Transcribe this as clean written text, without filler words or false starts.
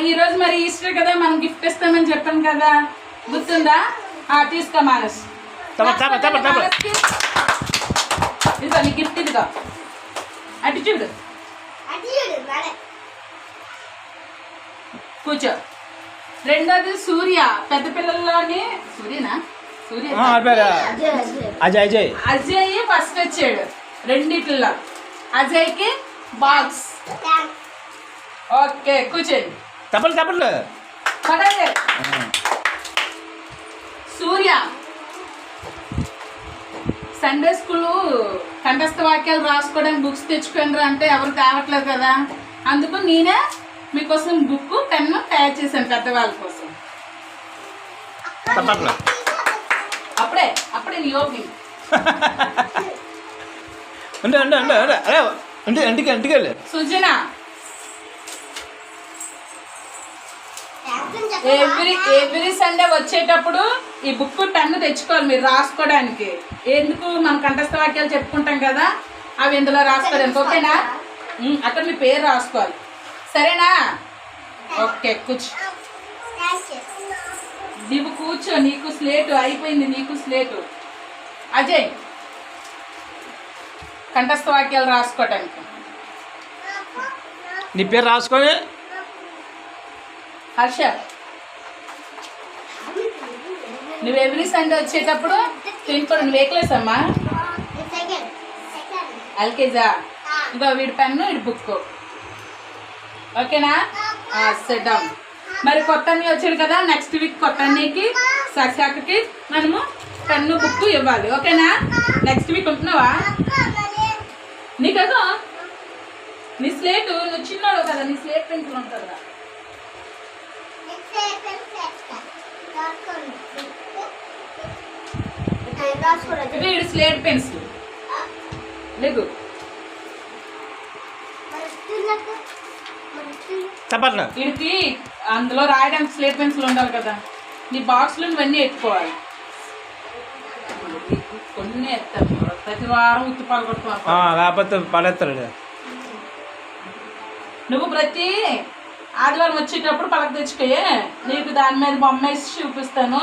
ఈరోజు మరి ఈస్టర్ కదా మనం గిఫ్ట్ ఇస్తామని చెప్పాను కదా, గుర్తుందా? తీసుకో మానస్, ఇదిగో నీ గిఫ్ట్, ఇదిగో అటు చూడు, కూర్చో. రెండోది సూర్య, పెద్ద పిల్లల్లోని సూర్యనా, అజయ్ ఫస్ట్ వచ్చాడు రెండిట్లో. అజయ్కి బాక్స్. ఓకే కూర్చోండి. తప్పలు సూర్య సండే స్కూల్ కంఠస్థ వాక్యాలు రాసుకోవడానికి బుక్స్ తెచ్చుకోండి అంటే ఎవరు తేవట్లేదు కదా, అందుకు నేనే మీకోసం బుక్ పెన్ను తయారు చేశాను పెద్దవాళ్ళ కోసం. అప్పుడే నీ ఓపెనింగ్. సుజన ఎవ్రీ సండే వచ్చేటప్పుడు ఈ బుక్ పెన్ను తెచ్చుకోవాలి మీరు రాసుకోవడానికి. ఎందుకు మనం కంఠస్థ వాక్యాలు చెప్పుకుంటాం కదా, అవి ఇందులో రాసుకోవడానికి. ఓకేనా? అక్కడ మీ పేరు రాసుకోవాలి, సరేనా? ఓకే కూర్చో, నువ్వు కూర్చో. నీకు స్లేటు అయిపోయింది, నీకు స్లేటు. అజయ్ కంఠస్థ వాక్యాలు రాసుకోవటానికి నీ పేరు రాసుకొని. హర్ష నువ్వు ఎవ్రీ సండే వచ్చేటప్పుడు తినుకోండి. నువ్వు ఏ క్లాస్ అమ్మా? ఎల్కేజా? ఇంకో వీడి పెన్ను వీడి బుక్. ఓకేనా? Set down. మరి కొత్త అన్నీ వచ్చాడు కదా, నెక్స్ట్ వీక్ కొత్త అన్నీకి సశాఖకి మనము పెన్ను బుక్ ఇవ్వాలి. ఓకేనా? నెక్స్ట్ వీక్ ఉంటున్నావా? నీకదో నీ స్లేటు, నువ్వు చిన్నాడు కదా, నీ స్లేట్ పెన్సిల్ ఉంటుంది కదా. వీడు స్లేట్ పెన్సిల్ లేదు. వీడికి అందులో రాయడానికి స్లేట్ పెన్సిల్ ఉండాలి కదా. నీ బాక్స్లో ఇవన్నీ ఎత్తుకోవాలి. కొన్ని ఎత్తాను ప్రతి వారం ఉత్తుపాలు కొట్టుకోవాలి. నువ్వు ప్రతి ఆదివారం వచ్చేటప్పుడు పలక తెచ్చుకోయే, నీకు దాని మీద బొమ్మ వేసి చూపిస్తాను.